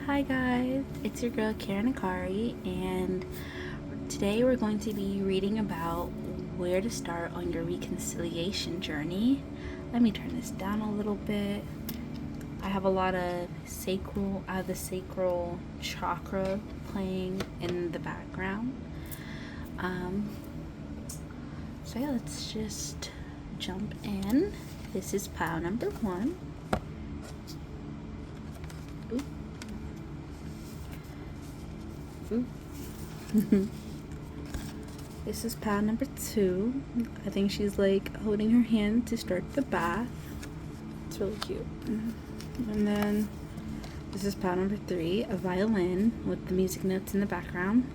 Hi guys, it's your girl Karen Akari, and today we're going to be reading about where to start on your reconciliation journey. Let me turn this down a little bit. I have a lot of the sacral chakra playing in the background. So yeah, let's just jump in. This is pile number 1. This is pile number 2. I think she's like holding her hand to start the bath. It's really cute. And then this is pile number 3, a violin with the music notes in the background.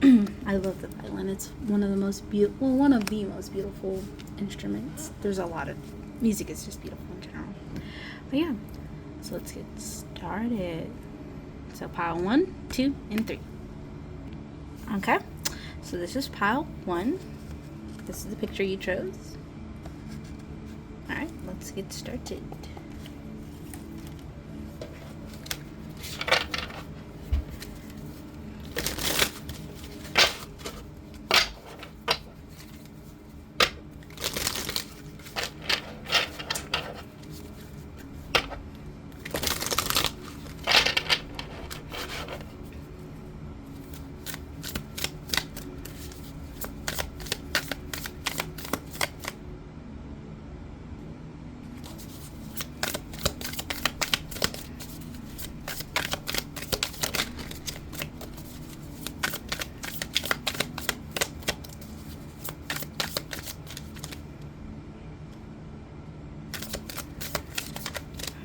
I love the violin. It's one of the most beautiful instruments. There's a lot of music is just beautiful in general. But yeah, so let's get started. So pile 1, 2, and 3. Okay, so this is pile 1. This is the picture you chose. Alright, let's get started.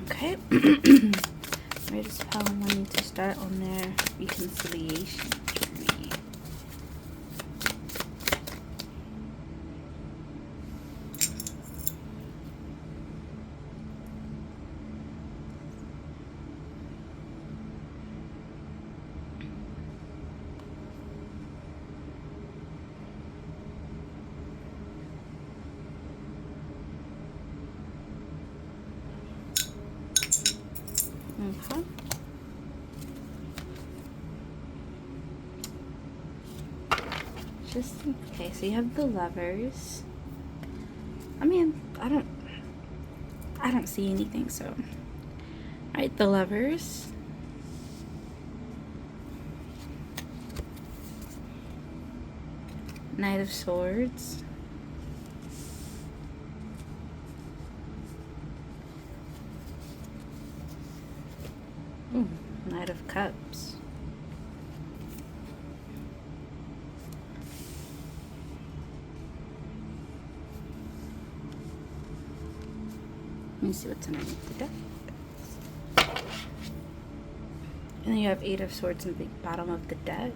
Okay, where does pile 1 need to start on their reconciliation journey? Okay. Okay, so you have the Lovers. I mean, I don't see anything, so. Alright, the Lovers. Knight of Swords. Ooh, Knight of Cups. Let me see what's underneath the deck. And then you have 8 of Swords in the bottom of the deck.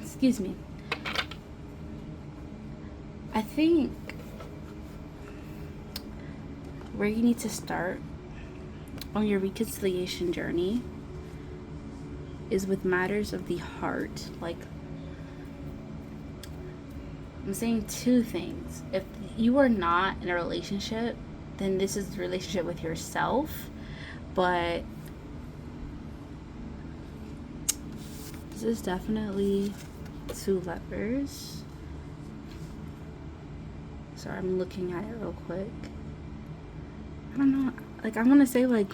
Excuse me. I think where you need to start on your reconciliation journey is with matters of the heart. Like, I'm saying 2 things. If you are not in a relationship, then this is the relationship with yourself. But this is definitely 2 Lovers. Sorry, I'm looking at it real quick. I don't know. Like, I want to say like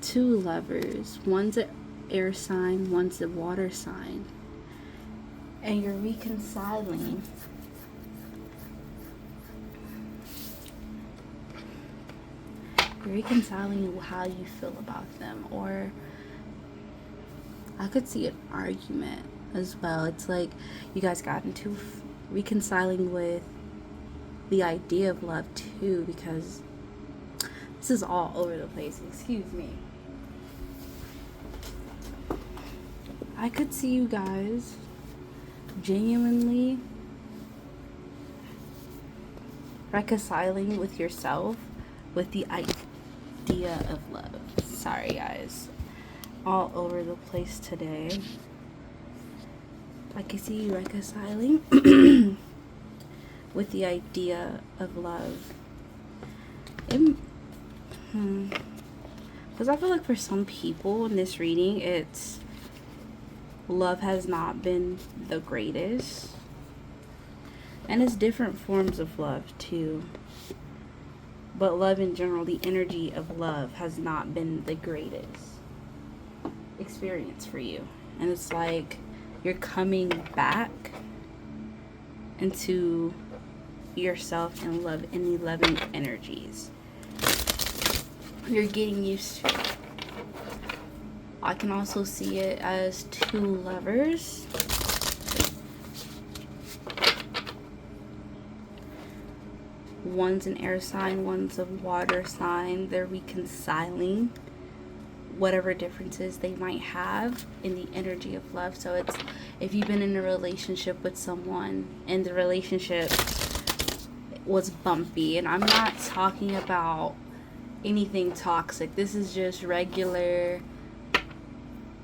2 Lovers. One's an air sign, one's a water sign. And you're reconciling. You're reconciling how you feel about them. Or I could see an argument as well. It's like you guys got into reconciling with the idea of love too, because this is all over the place. Excuse me. I could see you guys genuinely reconciling with yourself with the idea of love. Sorry guys, all over the place today. I can see you reconciling with the idea of love. Because I feel like for some people in this reading, it's love has not been the greatest. And it's different forms of love too. But love in general, the energy of love has not been the greatest experience for you. And it's like you're coming back into yourself and love and loving energies. You're getting used to it. I can also see it as two lovers. One's an air sign, one's a water sign. They're reconciling whatever differences they might have in the energy of love. So it's, if you've been in a relationship with someone and the relationship was bumpy, and I'm not talking about anything toxic, this is just regular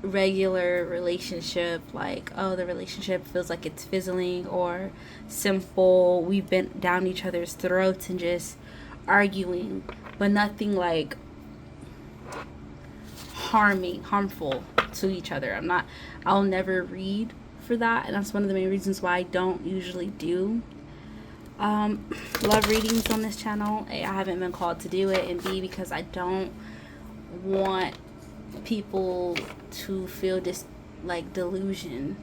relationship, like, oh, the relationship feels like it's fizzling, or simple, we've been down each other's throats and just arguing, but nothing like harmful to each other. I'll never read for that, and that's one of the main reasons why I don't usually do love readings on this channel. A, I haven't been called to do it, and B, because I don't want people to feel like delusion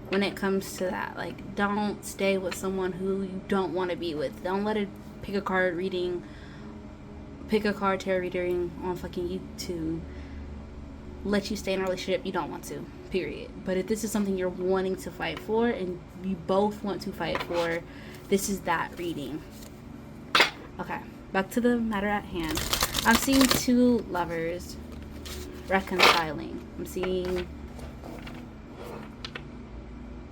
when it comes to that. Like, don't stay with someone who you don't want to be with. Don't let it pick a card tarot reading on fucking YouTube let you stay in a relationship you don't want to, period. But if this is something you're wanting to fight for and you both want to fight for, this is that reading. Okay, back to the matter at hand. I'm seeing two lovers reconciling.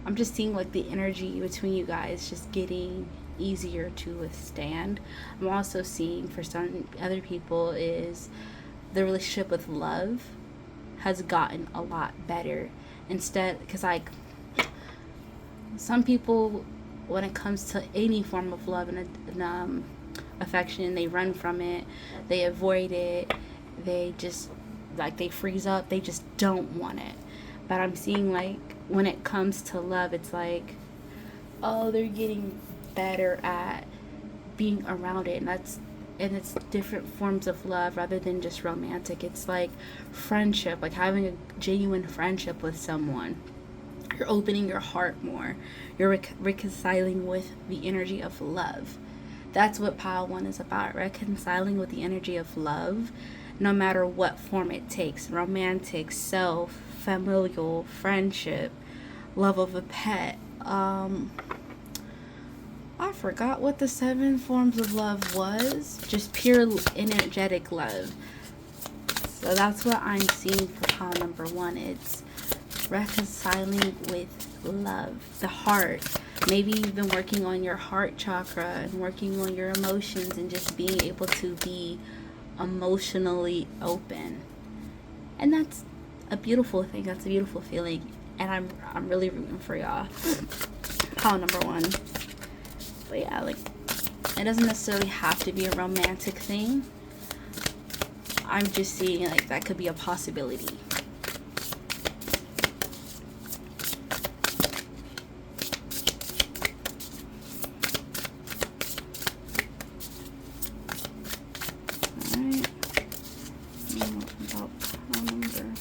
I'm just seeing like the energy between you guys just getting easier to withstand. I'm also seeing for some other people is the relationship with love has gotten a lot better. Instead, because like some people, when it comes to any form of love and affection, they run from it, they avoid it, they just like they freeze up, they just don't want it. But I'm seeing like when it comes to love, it's like, oh, they're getting better at being around it, and it's different forms of love rather than just romantic. It's like friendship, like having a genuine friendship with someone. You're opening your heart more. You're reconciling with the energy of love. That's what pile 1 is about, reconciling with the energy of love, no matter what form it takes. Romantic, self, familial, friendship, love of a pet. I forgot what the 7 forms of love was. Just pure energetic love. So that's what I'm seeing for pile number 1. It's reconciling with love, the heart. Maybe you've been working on your heart chakra and working on your emotions and just being able to be emotionally open. And that's a beautiful thing. That's a beautiful feeling. And I'm really rooting for y'all. Pile number 1. But yeah, like, it doesn't necessarily have to be a romantic thing. I'm just seeing like that could be a possibility. Alright. About pile number 1.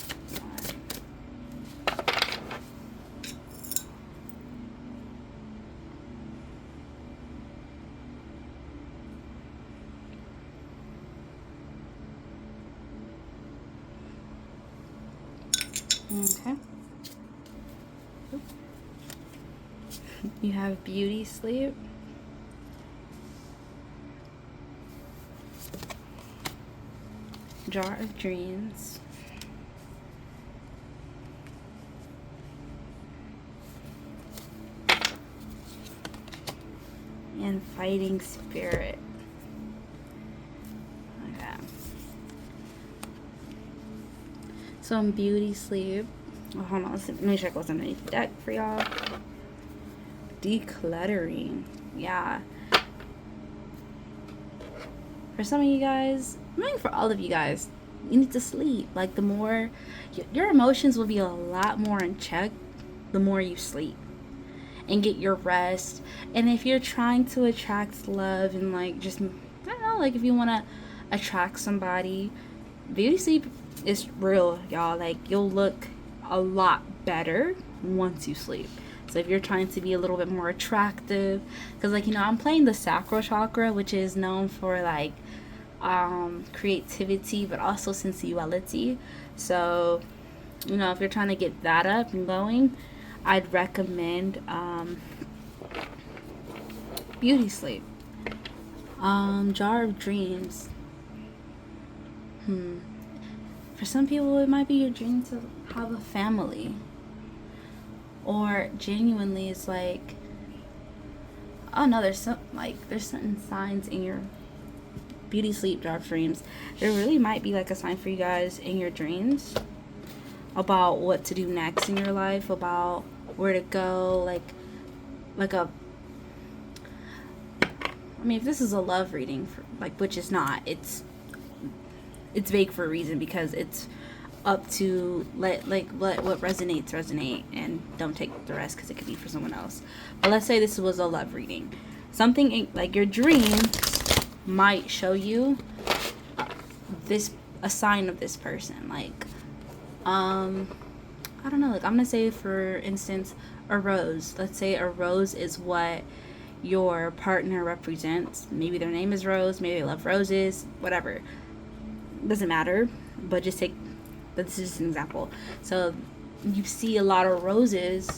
Okay. You have beauty sleep. Jar of dreams. And fighting spirit. Okay. So in beauty sleep, oh, hold on, let me check what's underneath the deck for y'all. Decluttering. Yeah. For some of you guys, I mean for all of you guys, you need to sleep. Like, the more your emotions will be a lot more in check the more you sleep and get your rest. And if you're trying to attract love and like just, I don't know, like if you want to attract somebody, beauty sleep is real, y'all. Like, you'll look a lot better once you sleep. So if you're trying to be a little bit more attractive, because like, you know, I'm playing the sacral chakra, which is known for like creativity but also sensuality. So, you know, if you're trying to get that up and going, I'd recommend beauty sleep. Jar of dreams. For some people, it might be your dream to have a family, or genuinely, it's like, oh no, there's certain signs in your beauty sleep jar of dreams. There really might be like a sign for you guys in your dreams about what to do next in your life, about where to go, like a, I mean, if this is a love reading, for, like, which is not, it's vague for a reason, because it's up to let what resonates resonate, and don't take the rest because it could be for someone else. But let's say this was a love reading. Something in, like, your dreams might show you a sign of this person. Like, I don't know, like, I'm gonna say, for instance, a rose. Let's say a rose is what your partner represents. Maybe their name is Rose, maybe they love roses, whatever, doesn't matter, but just take, this is just an example. So you see a lot of roses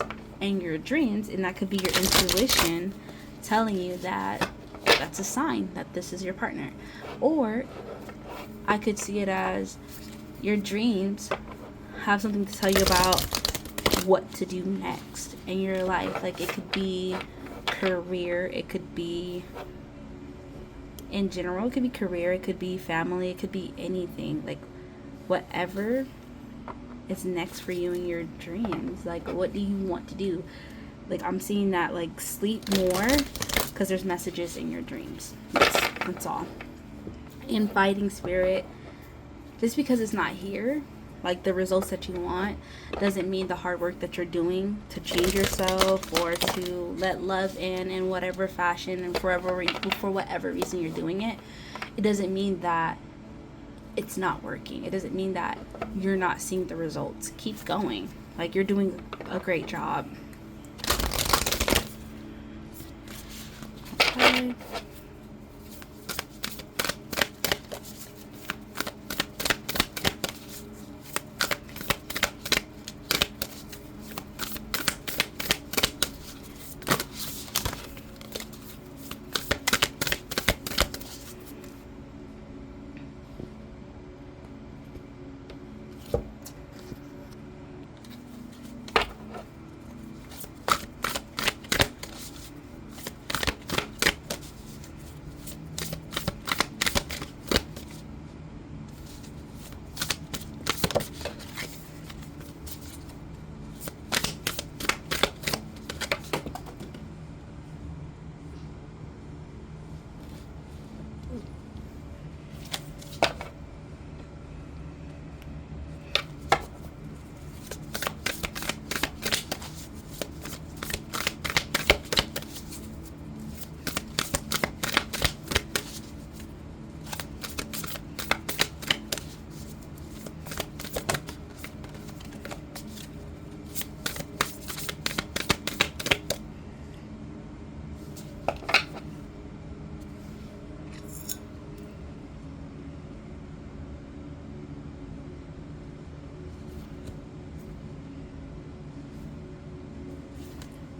in your dreams, and that could be your intuition telling you that that's a sign that this is your partner. Or I could see it as your dreams have something to tell you about what to do next in your life. Like, it could be career, it could be, in general, it could be career, it could be family, it could be anything. Like, whatever is next for you in your dreams. Like, what do you want to do? Like, I'm seeing that, like, sleep more, because there's messages in your dreams. That's all. In fighting spirit, just because it's not here, like the results that you want, doesn't mean the hard work that you're doing to change yourself or to let love in whatever fashion and for whatever reason you're doing it, it doesn't mean that it's not working. It doesn't mean that you're not seeing the results. Keep going. Like, you're doing a great job. Okay.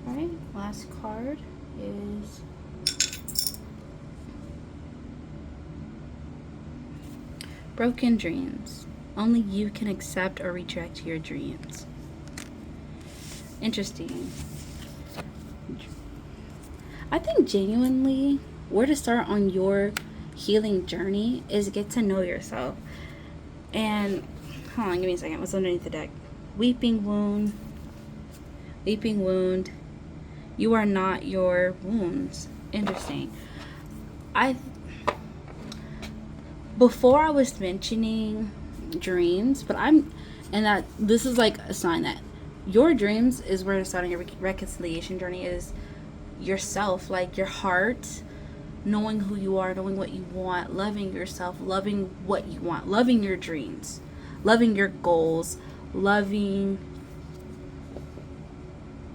Alright, last card is Broken Dreams. Only you can accept or reject your dreams. Interesting. I think genuinely where to start on your healing journey is get to know yourself. And hold on, give me a second. What's underneath the deck? Weeping wound. You are not your wounds. interesting. Before I was mentioning dreams, but and that this is like a sign that your dreams is where the starting your reconciliation journey is yourself, like your heart, knowing who you are, knowing what you want, loving yourself, loving what you want, loving your dreams, loving your goals, loving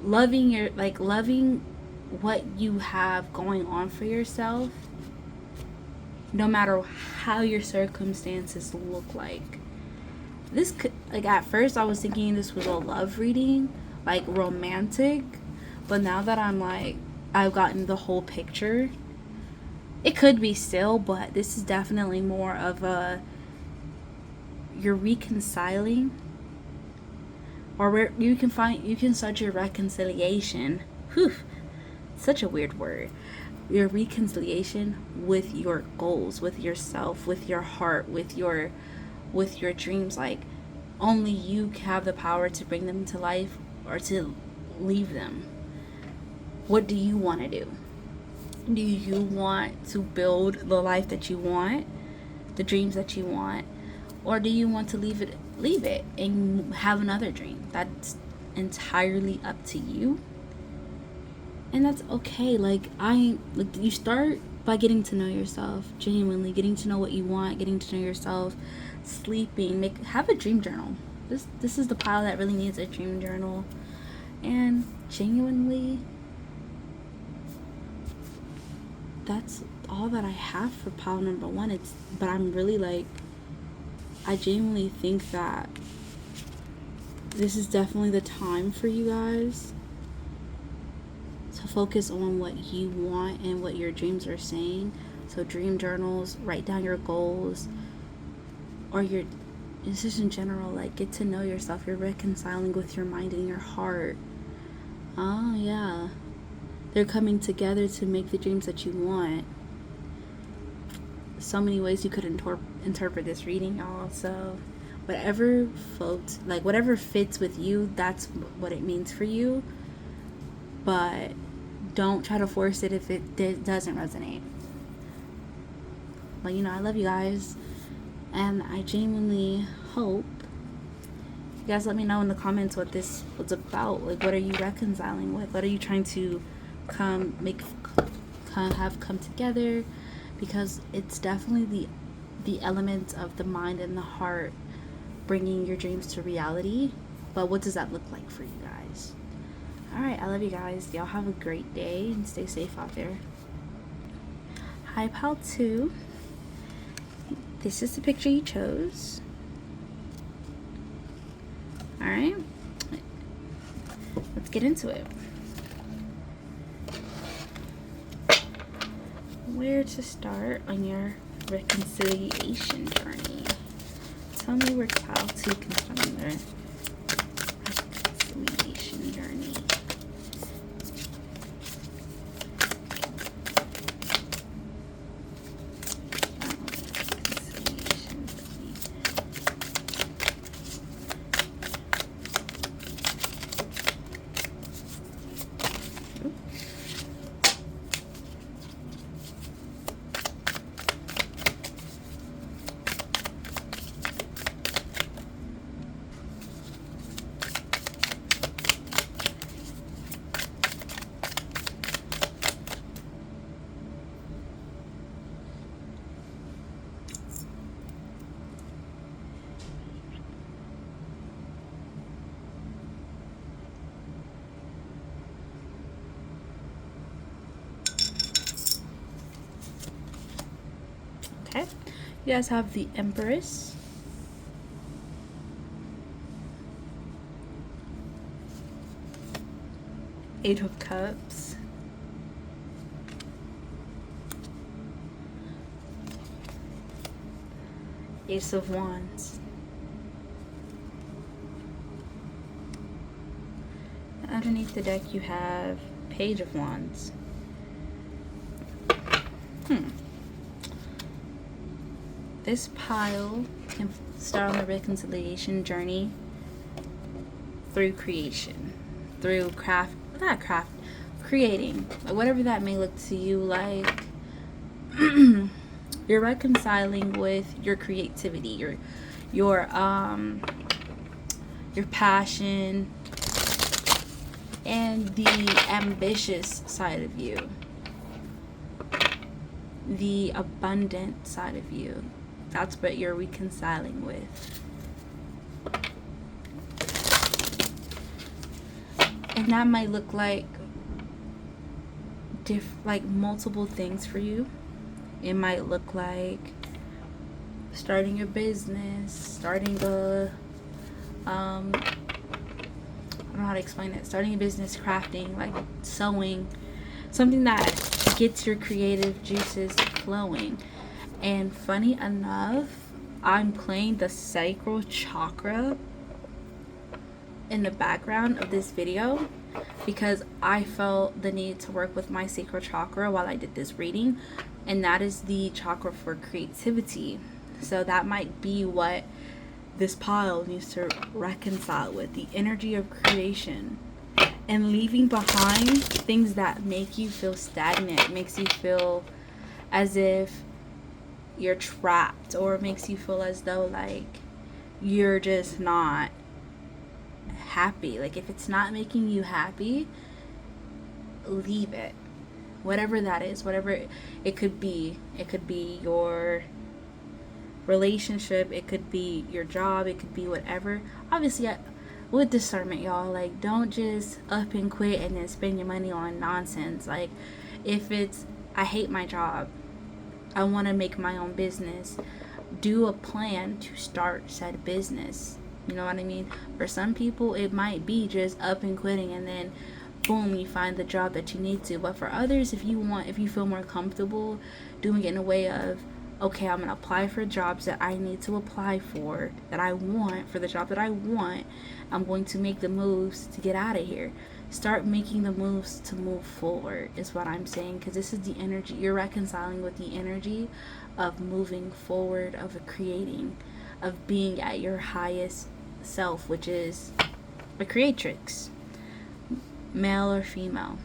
what you have going on for yourself, no matter how your circumstances look like. This could, like, at first I was thinking this was a love reading, like romantic, but now that I'm like, I've gotten the whole picture, it could be still, but this is definitely more of you're reconciling, or where you can start your reconciliation. Whew, such a weird word. Your reconciliation with your goals, with yourself, with your heart, with your dreams. Like, only you have the power to bring them to life or to leave them. What do you want to do? Do you want to build the life that you want, the dreams that you want, or do you want to leave it and have another dream? That's entirely up to you. And that's okay. You start by getting to know yourself, genuinely getting to know what you want, getting to know yourself, sleeping, have a dream journal. This is the pile that really needs a dream journal. And genuinely, that's all that I have for pile number 1. But I'm really I genuinely think that this is definitely the time for you guys to focus on what you want and what your dreams are saying. So dream journals, write down your goals, or it's just in general, get to know yourself. You're reconciling with your mind and your heart. Oh yeah, they're coming together to make the dreams that you want. So many ways you could interpret this reading, y'all. So whatever fits with you, that's what it means for you. But don't try to force it if it doesn't resonate. But I love you guys, and I genuinely hope you guys let me know in the comments what this was about. What are you reconciling with? What are you trying to come together? Because it's definitely the elements of the mind and the heart bringing your dreams to reality. But what does that look like for you guys? Alright, I love you guys. Y'all have a great day and stay safe out there. Hi, pal 2. This is the picture you chose. Alright, let's get into it. Where to start on your reconciliation journey? Tell me where pile 2 can start on their reconciliation journey. Okay, you guys have the Empress, Eight of Cups, Ace of Wands. Underneath the deck you have Page of Wands. This pile can start on the reconciliation journey through creation, through creating, like whatever that may look to you like. You're reconciling with your creativity, your passion, and the ambitious side of you, the abundant side of you. That's what you're reconciling with. And that might look like multiple things for you. It might look like starting a business, starting a I don't know how to explain it. Starting a business, crafting, like sewing, something that gets your creative juices flowing. And funny enough, I'm playing the sacral chakra in the background of this video because I felt the need to work with my sacral chakra while I did this reading, and that is the chakra for creativity. So that might be what this pile needs to reconcile with, the energy of creation and leaving behind things that make you feel stagnant, makes you feel as if you're trapped, or makes you feel as though like you're just not happy. Like if it's not making you happy, leave it. Whatever that is, whatever it could be. It could be your relationship, it could be your job, it could be whatever. Obviously, with discernment, y'all, like don't just up and quit and then spend your money on nonsense. Like if it's, I hate my job, I want to make my own business, do a plan to start said business. You know what I mean? For some people, it might be just up and quitting and then boom, you find the job that you need to. But for others, if you feel more comfortable doing it in a way of, okay, I'm gonna apply for jobs that I need to apply for, that I want, for the job that I want, I'm going to make the moves to get out of here. Start making the moves to move forward is what I'm saying, because this is the energy you're reconciling with, the energy of moving forward, of creating, of being at your highest self, which is a creatrix, male or female.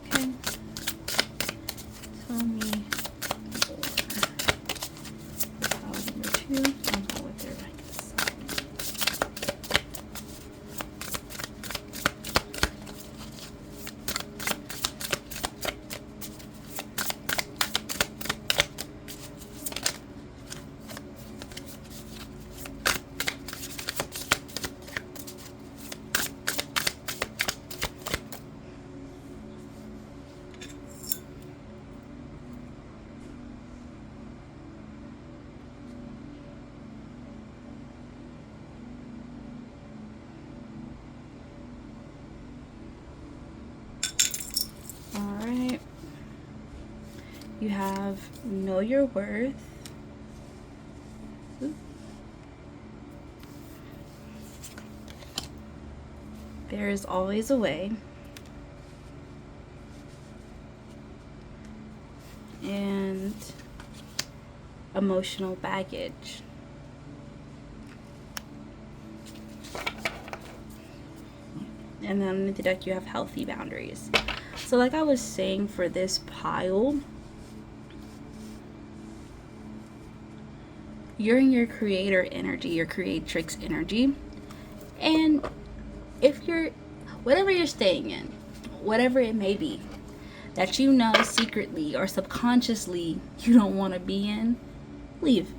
Okay, tell me more. Number 2, I'll go with their Alright. You have know your worth. There is always a way. And emotional baggage. And then underneath the deck you have healthy boundaries. So like I was saying, for this pile, you're in your creator energy, your creatrix energy. And if you're, whatever you're staying in, whatever it may be, that you know secretly or subconsciously you don't want to be in, leave.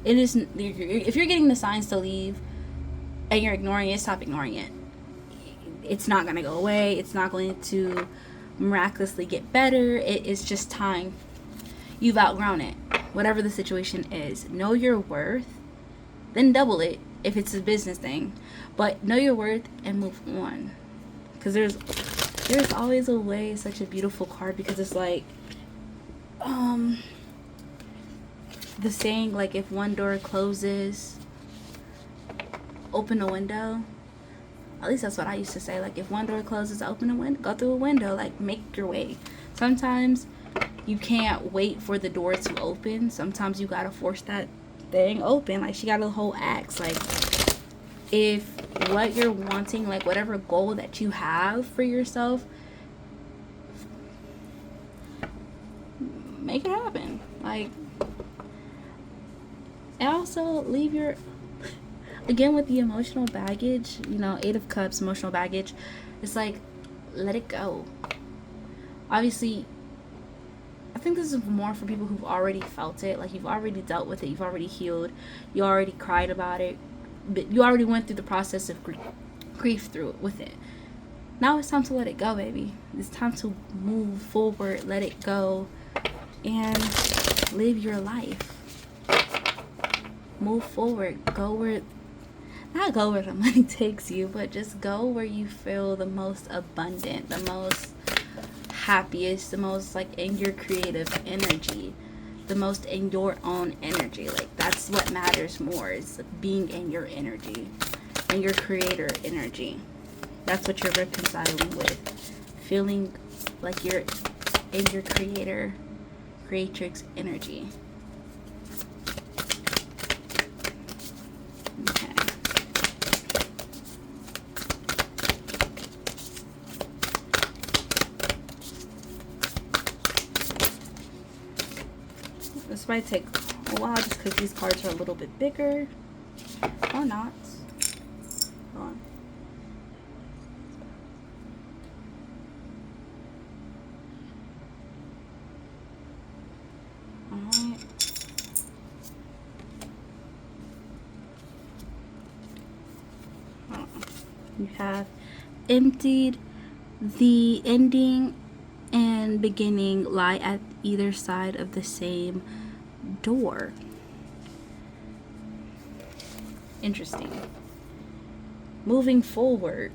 It isn't, if you're getting the signs to leave and you're ignoring it, stop ignoring it. It's not going to go away. It's not going to miraculously get better. It is just time. You've outgrown it. Whatever the situation is, know your worth, then double it if it's a business thing. But know your worth and move on. Because there's always a way. It's such a beautiful card, because it's like the saying, like, if one door closes, open a window. At least that's what I used to say. Like, if one door closes, open a window, go through a window, like, make your way. Sometimes you can't wait for the door to open. Sometimes you gotta force that thing open. Like, she got a whole axe. Like, if what you're wanting, like whatever goal that you have for yourself, make it happen. Like, and also leave your, again, with the emotional baggage, you know, 8 of Cups, emotional baggage, it's like, let it go. Obviously, I think this is more for people who've already felt it. Like, you've already dealt with it, you've already healed, you already cried about it, but you already went through the process of grief through it with it. Now it's time to let it go, baby. It's time to move forward, let it go, and live your life. Move forward. Go where, not go where the money takes you, but just go where you feel the most abundant, the most happiest, the most like in your creative energy, the most in your own energy. Like, that's what matters more, is being in your energy, in your creator energy. That's what you're reconciling with, feeling like you're in your creatrix energy. Okay. This might take a while just because these cards are a little bit bigger. Or not. Hold on. Alright. You have emptied. The ending and beginning lie at either side of the same door. Interesting. Moving forward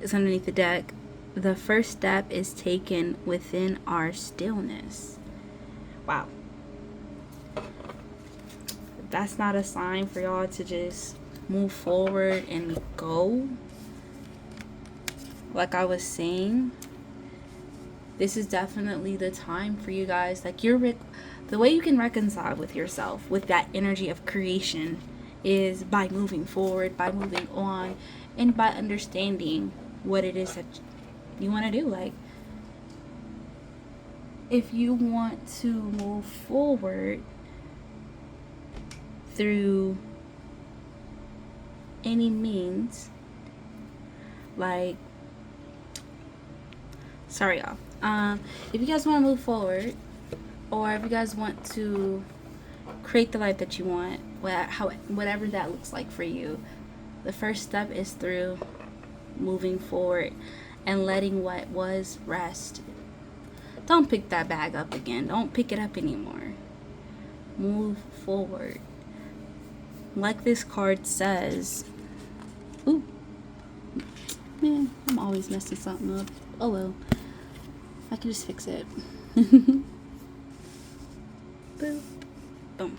is underneath the deck. The first step is taken within our stillness. Wow. If that's not a sign for y'all to just move forward and go, like I was saying, this is definitely the time for you guys. Like, the way you can reconcile with yourself, with that energy of creation, is by moving forward, by moving on, and by understanding what it is that you want to do. Like, if you want to move forward through any means, like, sorry y'all, if you guys want to move forward, or if you guys want to create the life that you want, whatever that looks like for you, the first step is through moving forward and letting what was rest. Don't pick that bag up again. Don't pick it up anymore. Move forward. Like this card says. Ooh. Man, I'm always messing something up. Oh well. I can just fix it. Boom. Boom.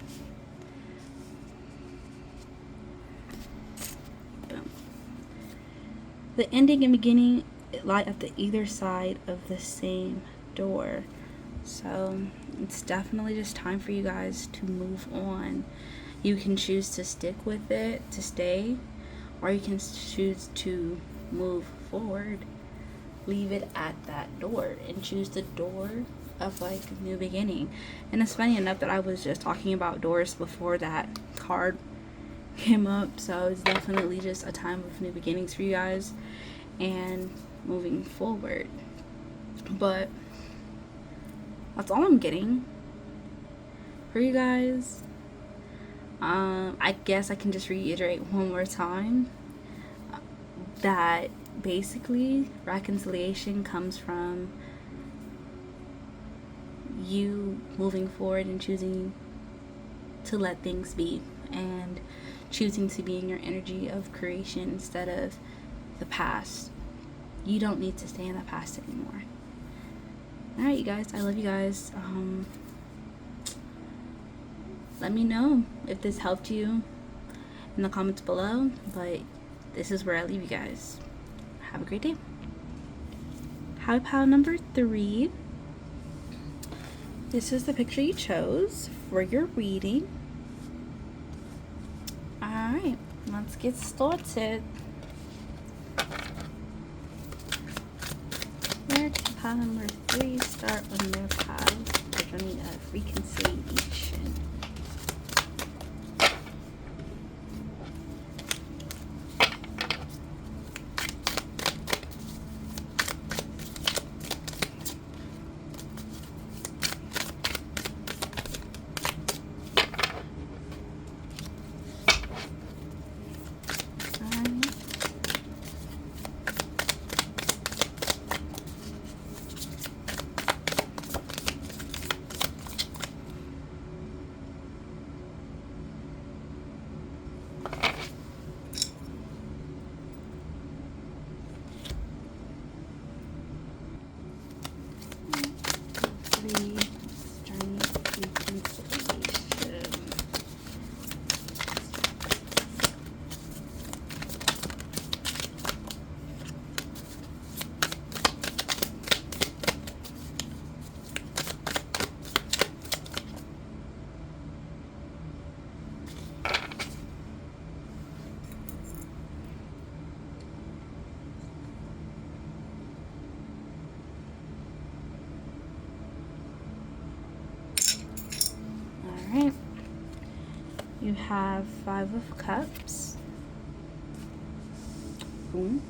Boom. The ending and beginning lie at the either side of the same door. So it's definitely just time for you guys to move on. You can choose to stick with it, to stay, or you can choose to move forward, leave it at that door, and choose the door of like new beginning. And it's funny enough that I was just talking about doors before that card came up, so it's definitely just a time of new beginnings for you guys and moving forward. But that's all I'm getting for you guys. I guess I can just reiterate one more time that basically reconciliation comes from you moving forward and choosing to let things be, and choosing to be in your energy of creation instead of the past. You don't need to stay in the past anymore. Alright, you guys, I love you guys. Let me know if this helped you in the comments below, but this is where I leave you guys. Have a great day. Happy pile number 3. This is the picture you chose for your reading. Alright, let's get started. pile number 3 start on their path, the journey of reconciliation. Alright, you have 5 of Cups. Boom.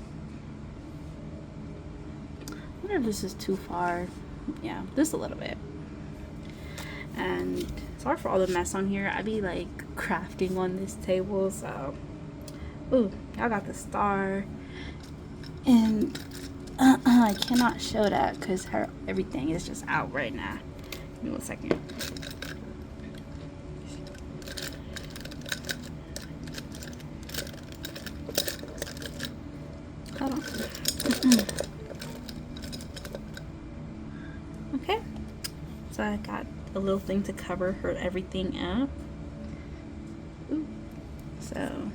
I wonder if this is too far. Yeah, just a little bit. And sorry for all the mess on here. I be like crafting on this table, so. Ooh, y'all got the star. And I cannot show that because everything is just out right now. Give me 1 second. Hold on. Okay, so I got a little thing to cover everything up. Ooh. So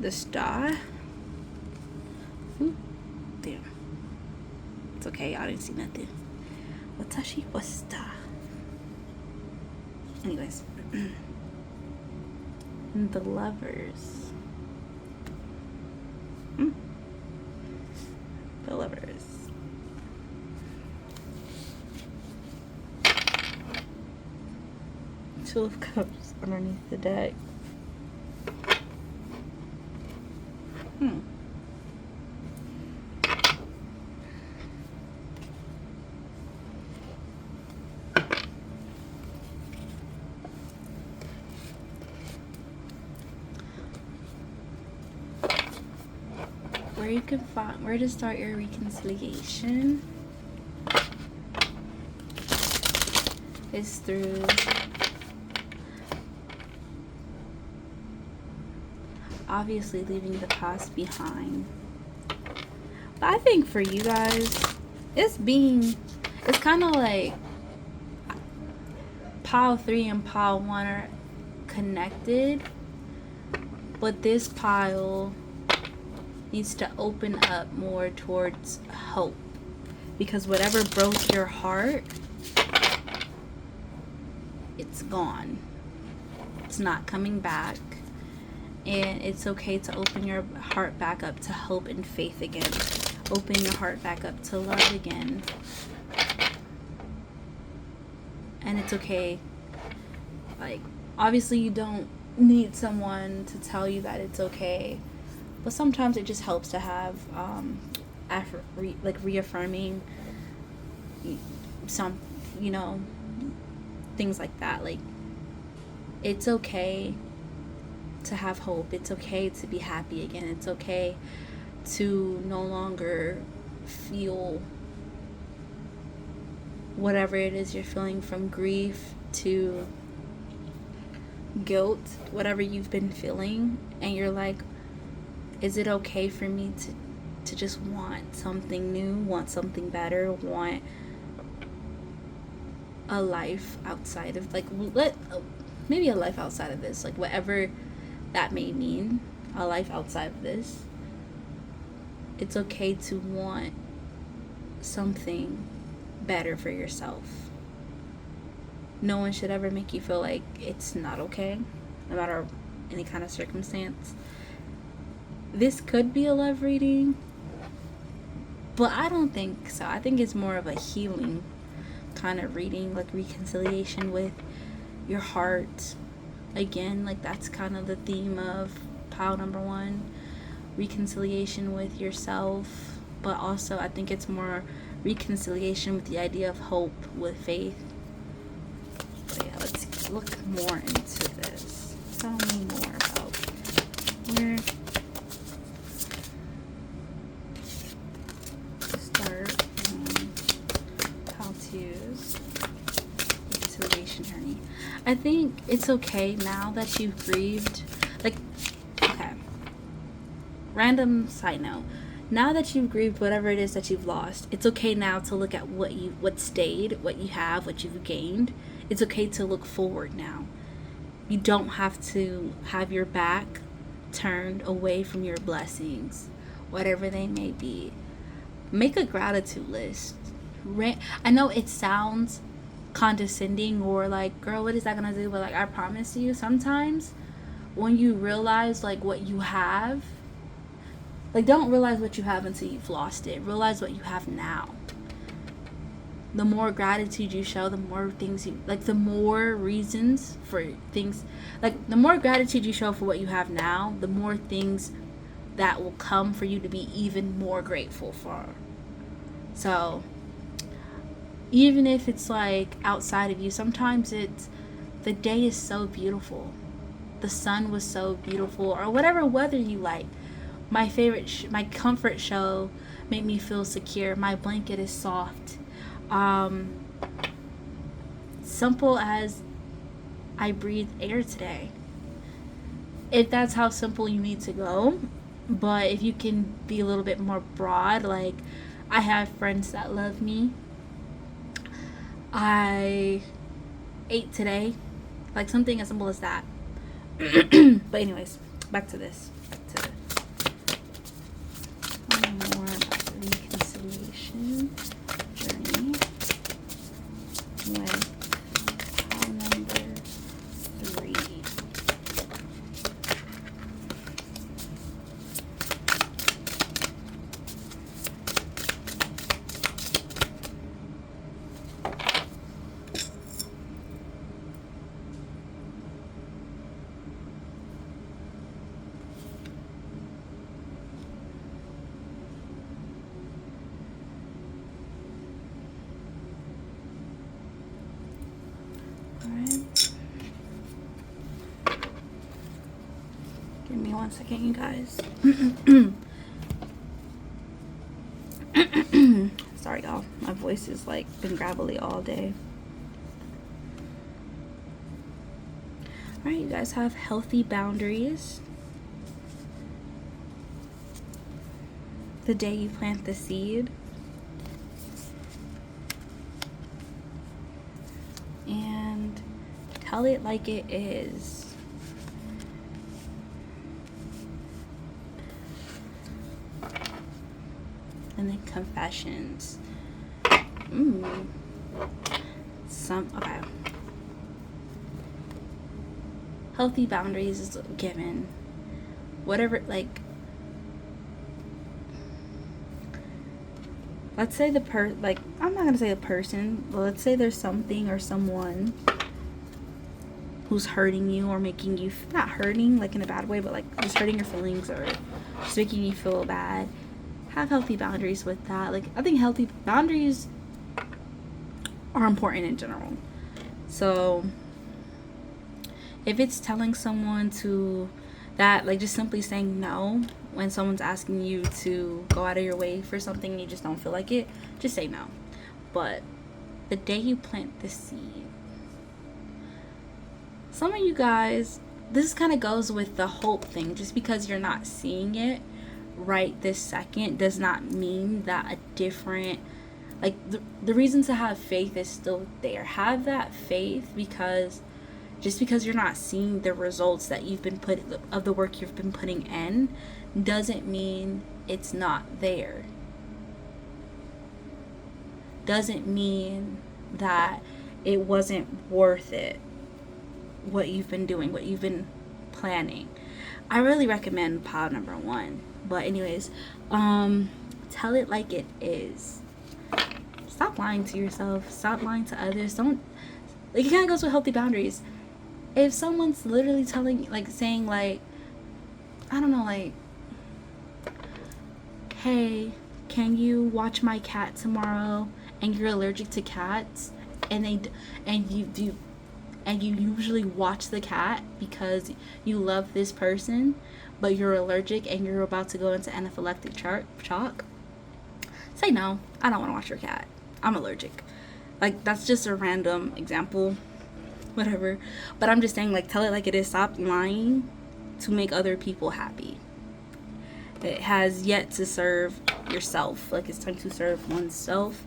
the star. Ooh. Damn. It's okay, y'all didn't see nothing. Watashi wa star. Anyways. And the Lovers. The Lovers. Two of Cups underneath the deck. Where you can find where to start your reconciliation is through obviously leaving the past behind. But I think for you guys, it's kind of like pile 3 and pile 1 are connected, but this pile needs to open up more towards hope, because whatever broke your heart, it's gone. It's not coming back, and it's okay to open your heart back up to hope and faith again. Open your heart back up to love again. And it's okay. Like, obviously you don't need someone to tell you that it's okay, but sometimes it just helps to have reaffirming some, things like that. Like, it's okay to have hope. It's okay to be happy again. It's okay to no longer feel whatever it is you're feeling, from grief to guilt, whatever you've been feeling, and you're like, is it okay for me to just want something new, want something better, want a life outside of, like, maybe a life outside of this, like, whatever that may mean, a life outside of this. It's okay to want something better for yourself. No one should ever make you feel like it's not okay, no matter any kind of circumstance. This could be a love reading, But I don't think so. I think it's more of a healing kind of reading, like reconciliation with your heart. Again, like that's kind of the theme of pile number 1, reconciliation with yourself. But also, I think it's more reconciliation with the idea of hope, with faith. But yeah, let's look more into this. Tell me more about where to start and how to use reconciliation journey. I think it's okay now that you've grieved. Like, okay. Random side note. Now that you've grieved whatever it is that you've lost, it's okay now to look at what stayed, what you have, what you've gained. It's okay to look forward now. You don't have to have your back turned away from your blessings, whatever they may be. Make a gratitude list. I know it sounds condescending or like, girl, what is that gonna do? But like, I promise you, sometimes when you realize like what you have, like, don't realize what you have until you've lost it. Realize what you have now. The more gratitude you show, the more things you, like, the more reasons for things, like, the more gratitude you show for what you have now, the more things that will come for you to be even more grateful for. So, even if it's, like, outside of you, sometimes it's, the day is so beautiful. The sun was so beautiful, or whatever weather you like. My favorite, my comfort show made me feel secure. My blanket is soft. Simple as I breathe air today. If that's how simple you need to go. But if you can be a little bit more broad, like, I have friends that love me. I ate today. Like, something as simple as that. But anyways, back to this. More about the reconciliation journey with pile number 3. Give me 1 second, you guys. Sorry, y'all. My voice is like been gravelly all day. Alright, you guys have healthy boundaries. The day you plant the seed. And tell it like it is. And then confessions. Okay. Healthy boundaries is given. Whatever, like, let's say like, I'm not gonna say a person, but let's say there's something or someone who's hurting you or making you, not hurting like in a bad way, but like just hurting your feelings or just making you feel bad. Have healthy boundaries with that. Like, I think healthy boundaries are important in general. So if it's telling someone to that, like, just simply saying no when someone's asking you to go out of your way for something and you just don't feel like it, just say no. But the day you plant the seed, some of you guys, this kind of goes with the hope thing. Just because you're not seeing it right this second does not mean that a different, like, the reason to have faith is still there. Have that faith, because just because you're not seeing the results that you've been of the work you've been putting in doesn't mean it's not there. Doesn't mean that it wasn't worth it, what you've been doing, what you've been planning. I really recommend pile number 1. But anyways, Tell it like it is. Stop lying to yourself. Stop lying to others. Don't, like, it kind of goes with healthy boundaries. If someone's literally telling, like, saying, like, I don't know, like, hey, can you watch my cat tomorrow? And you're allergic to cats, and you usually watch the cat because you love this person, but you're allergic and you're about to go into anaphylactic shock. Say no, I don't want to watch your cat. I'm allergic. Like, that's just a random example, whatever. But I'm just saying, like, tell it like it is. Stop lying to make other people happy. It has yet to serve yourself. Like, it's time to serve oneself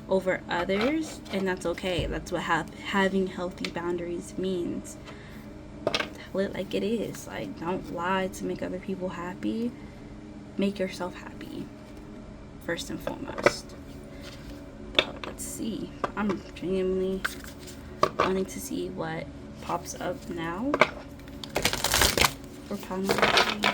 over others, and that's okay. That's what having healthy boundaries means. Tell it like it is. Like, don't lie to make other people happy. Make yourself happy first and foremost. But let's see. I'm genuinely wanting to see what pops up now for pile number 3.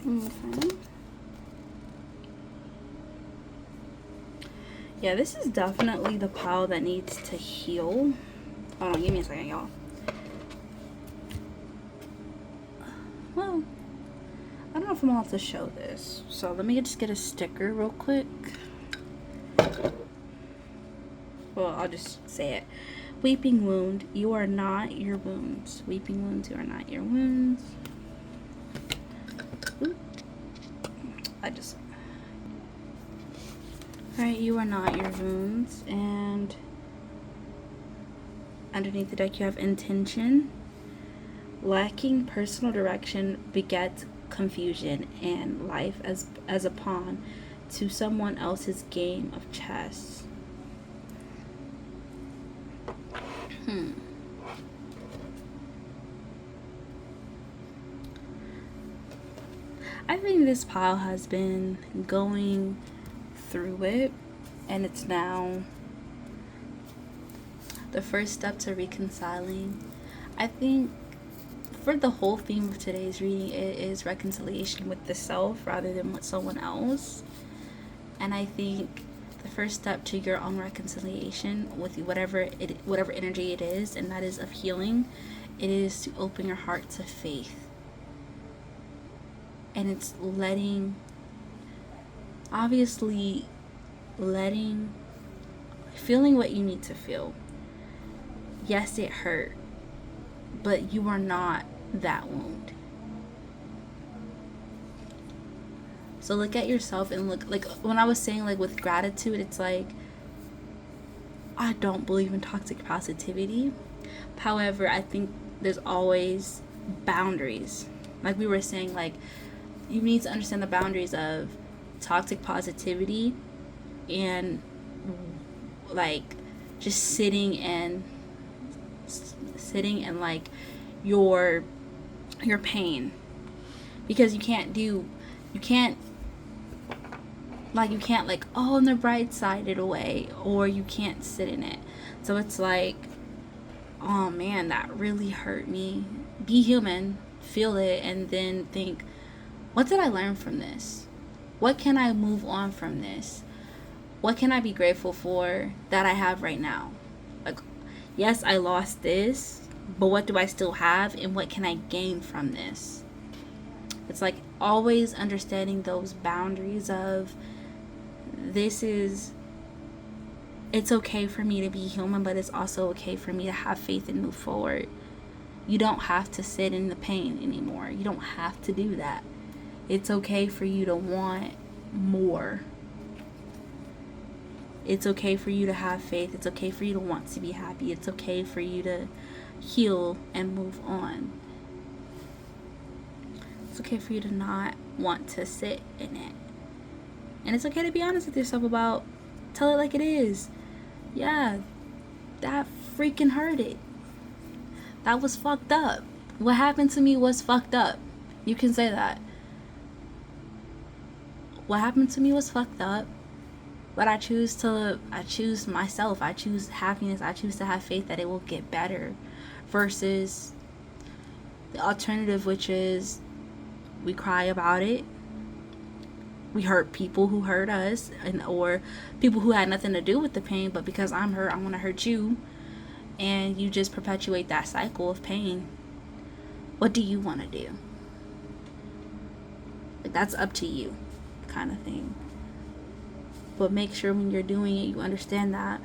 Okay. Yeah, this is definitely the pile that needs to heal. Hold on, give me a second, y'all. Well, I don't know if I'm allowed to show this, so let me just get a sticker real quick. Well, I'll just say it. Weeping wound, you are not your wounds. Weeping wounds, you are not your wounds. Oop. Alright, you are not your wounds. And underneath the deck you have intention. Lacking personal direction begets confusion and life as a pawn to someone else's game of chess. I think this pile has been going through it, and it's now the first step to reconciling. I think for the whole theme of today's reading, it is reconciliation with the self rather than with someone else. And I think the first step to your own reconciliation with whatever energy it is, and that is of healing, it is to open your heart to faith. And it's feeling what you need to feel. Yes, it hurt, but you are not that wound. So look at yourself and look, like when I was saying, like with gratitude, it's like, I don't believe in toxic positivity. However, I think there's always boundaries. Like we were saying, like you need to understand the boundaries of toxic positivity and like just sitting and sitting in like your pain, because you can't like, oh, on the bright side it away, or you can't sit in it. So it's like, oh man, that really hurt me. Be human, feel it, and then think, what did I learn from this? What can I move on from this? What can I be grateful for that I have right now? Like, yes, I lost this, but what do I still have, and what can I gain from this? It's like always understanding those boundaries of, it's okay for me to be human, but it's also okay for me to have faith and move forward. You don't have to sit in the pain anymore. You don't have to do that. It's okay for you to want more. It's okay for you to have faith. It's okay for you to want to be happy. It's okay for you to heal and move on. It's okay for you to not want to sit in it. And it's okay to be honest with yourself about, tell it like it is. Yeah, that freaking hurted. That was fucked up. What happened to me was fucked up. You can say that. What happened to me was fucked up. But I choose myself. I choose happiness. I choose to have faith that it will get better. Versus the alternative, which is we cry about it. We hurt people who hurt us, or people who had nothing to do with the pain, but because I'm hurt, I want to hurt you. And you just perpetuate that cycle of pain. What do you want to do? Like, that's up to you, kind of thing. But make sure when you're doing it, you understand that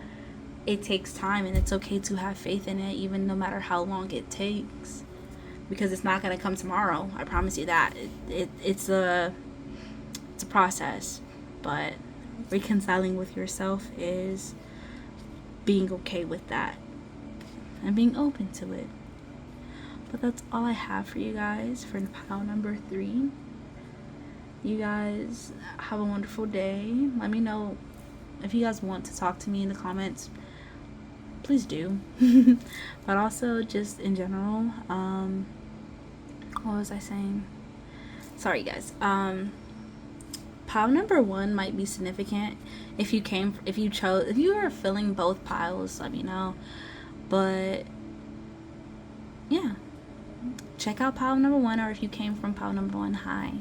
it takes time, and it's okay to have faith in it, even no matter how long it takes. Because it's not going to come tomorrow. I promise you that. It's a process. But reconciling with yourself is being okay with that and being open to it. But that's all I have for you guys for pile number 3. You guys have a wonderful day. Let me know if you guys want to talk to me in the comments. Please do. But also just in general, what was I saying? Sorry guys. Pile number 1 might be significant. If you are filling both piles, let me know. But yeah, check out pile number 1, or if you came from pile number 1, hi.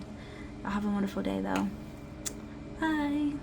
I'll have a wonderful day though. Bye.